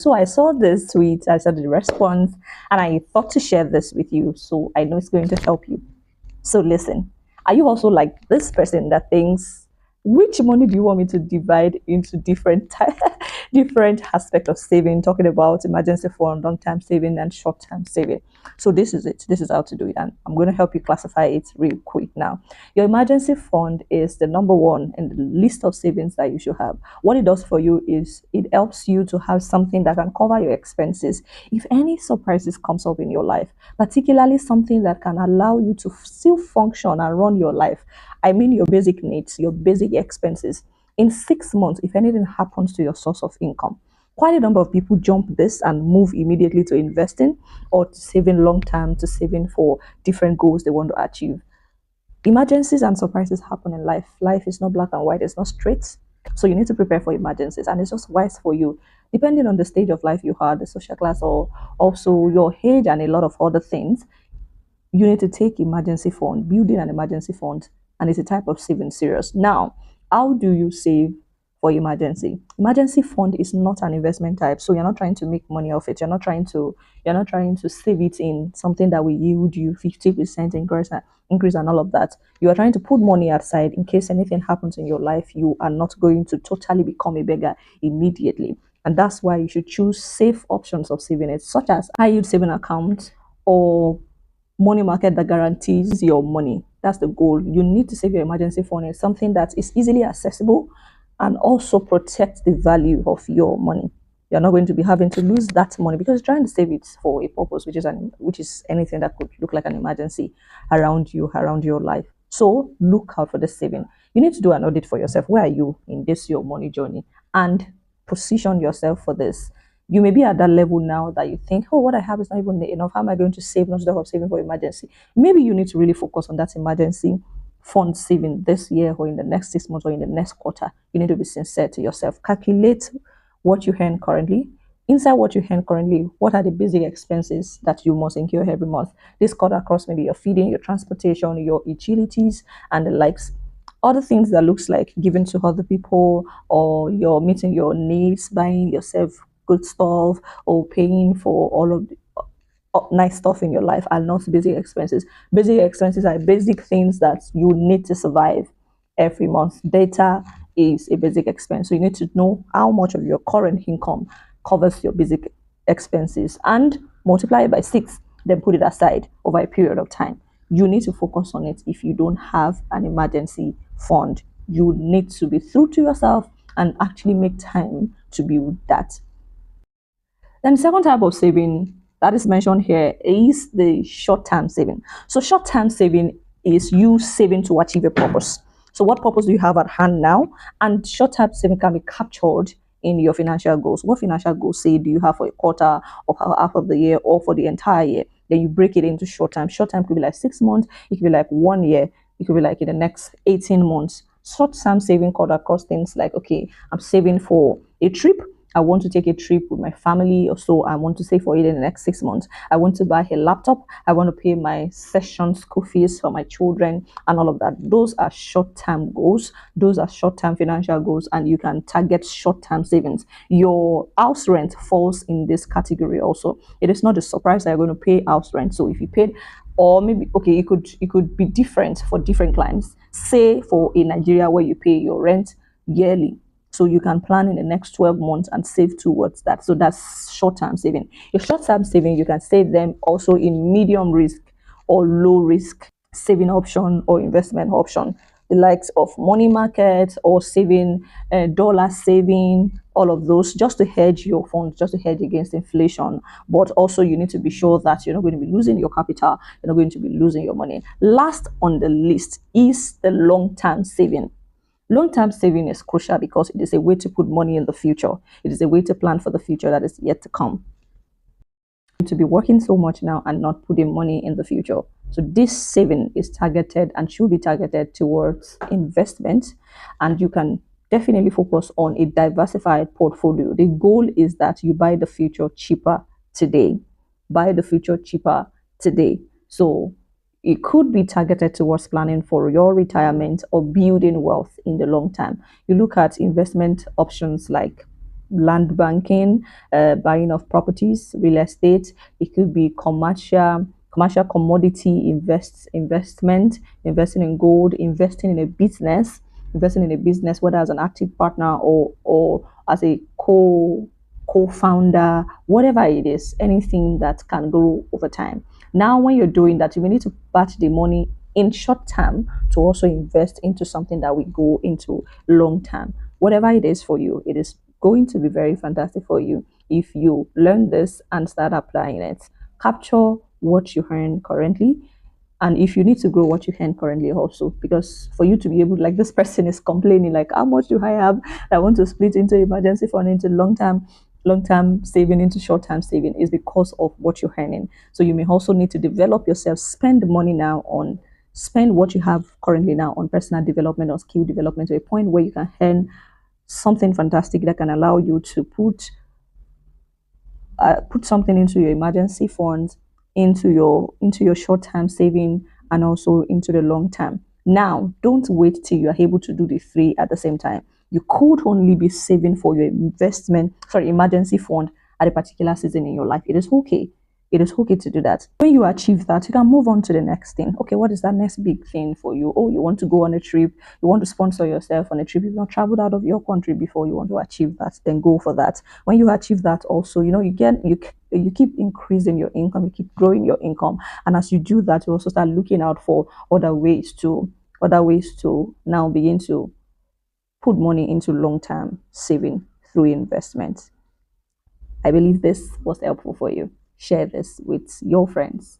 So I saw this tweet, I saw the response, and I thought to share this with you. So I know it's going to help you. So listen, are you also like this person that thinks, which money do you want me to divide into different different aspects of saving? Talking about emergency fund, long-term saving, and short-term saving. So this is it. This is how to do it, and I'm going to help you classify it real quick now. Your emergency fund is the number one in the list of savings that you should have. What it does for you is it helps you to have something that can cover your expenses if any surprises comes up in your life, particularly something that can allow you to still function and run your life. I mean your basic needs, your basic expenses. In 6 months, if anything happens to your source of income, quite a number of people jump this and move immediately to investing or to saving long term, to saving for different goals they want to achieve. Emergencies and surprises happen in life. Life is not black and white, it's not straight. So you need to prepare for emergencies, and it's just wise for you, depending on the stage of life you are, the social class, or also your age, and a lot of other things. You need to take emergency fund, building an emergency fund, and it's a type of saving serious. Now, how do you save for emergency? Emergency fund is not an investment type, so you're not trying to make money off it. You're not trying to save it in something that will yield you 50% increase and all of that. You are trying to put money aside in case anything happens in your life. You are not going to totally become a beggar immediately. And that's why you should choose safe options of saving it, such as high yield saving account or money market that guarantees your money. That's the goal. You need to save your emergency fund in something that is easily accessible and also protect the value of your money. You're not going to be having to lose that money because you're trying to save it for a purpose, which is anything that could look like an emergency around you, around your life. So look out for the saving. You need to do an audit for yourself. Where are you in this your money journey? And position yourself for this. You may be at that level now that you think, oh, what I have is not even enough. How am I going to save? Not enough saving for emergency. Maybe you need to really focus on that emergency fund saving this year or in the next 6 months or in the next quarter. You need to be sincere to yourself. Calculate what you earn currently. Inside what you earn currently, what are the basic expenses that you must incur every month? This cut across maybe your feeding, your transportation, your utilities, and the likes. Other things that looks like giving to other people, or you're meeting your needs, buying yourself good stuff, or paying for all of the nice stuff in your life are not basic expenses. Basic expenses are basic things that you need to survive every month. Data is a basic expense. So you need to know how much of your current income covers your basic expenses and multiply it by 6, then put it aside over a period of time. You need to focus on it if you don't have an emergency fund. You need to be true to yourself and actually make time to build that. Then the second type of saving that is mentioned here is the short-term saving. So short-term saving is you saving to achieve a purpose. So what purpose do you have at hand now? And short-term saving can be captured in your financial goals. What financial goals say do you have for a quarter or half of the year or for the entire year? Then you break it into short term. Short term could be like 6 months, it could be like 1 year, it could be like in the next 18 months. Short term saving could across things like, okay, I'm saving for a trip. I want to take a trip with my family, or so I want to save for it in the next 6 months. I want to buy a laptop. I want to pay my session school fees for my children and all of that. Those are short-term goals. Those are short-term financial goals, and you can target short-term savings. Your house rent falls in this category also. It is not a surprise that you're going to pay house rent. So if you paid, or maybe okay, it could be different for different clients. Say for in Nigeria where you pay your rent yearly, so you can plan in the next 12 months and save towards that. So that's short-term saving. Your short-term saving, you can save them also in medium risk or low risk saving option or investment option, the likes of money market or saving, dollar saving, all of those, just to hedge your funds, just to hedge against inflation. But also you need to be sure that you're not going to be losing your capital, you're not going to be losing your money. Last on the list is the long-term saving. Long-term saving is crucial because it is a way to put money in the future. It is a way to plan for the future that is yet to come. To be working so much now and not putting money in the future. So this saving is targeted and should be targeted towards investment, and you can definitely focus on a diversified portfolio. The goal is that you buy the future cheaper today. Buy the future cheaper today. So it could be targeted towards planning for your retirement or building wealth in the long term. You look at investment options like land banking, buying of properties, real estate. It could be commercial commodity investment, investing in gold, investing in a business, whether as an active partner or as a co-founder, whatever it is, anything that can grow over time. Now, when you're doing that, you may need to batch the money in short term to also invest into something that will go into long term. Whatever it is for you, it is going to be very fantastic for you if you learn this and start applying it. Capture what you earn currently, and if you need to grow what you earn currently also, because for you to be able, like this person is complaining, like, how much do I have? I want to split into emergency fund, into long term saving, into short-term saving, is because of what you're earning. So you may also need to develop yourself, spend what you have currently now on personal development or skill development to a point where you can earn something fantastic that can allow you to put something into your emergency funds, into your short-term saving, and also into the long term. Now, don't wait till you are able to do the three at the same time. You could only be saving for your emergency fund at a particular season in your life. It is okay. It is okay to do that. When you achieve that, you can move on to the next thing. Okay, what is that next big thing for you? Oh, you want to go on a trip, you want to sponsor yourself on a trip. You've not traveled out of your country before, you want to achieve that, then go for that. When you achieve that, also, you keep increasing your income, you keep growing your income. And as you do that, you also start looking out for other ways to now begin to put money into long-term saving through investment. I believe this was helpful for you. Share this with your friends.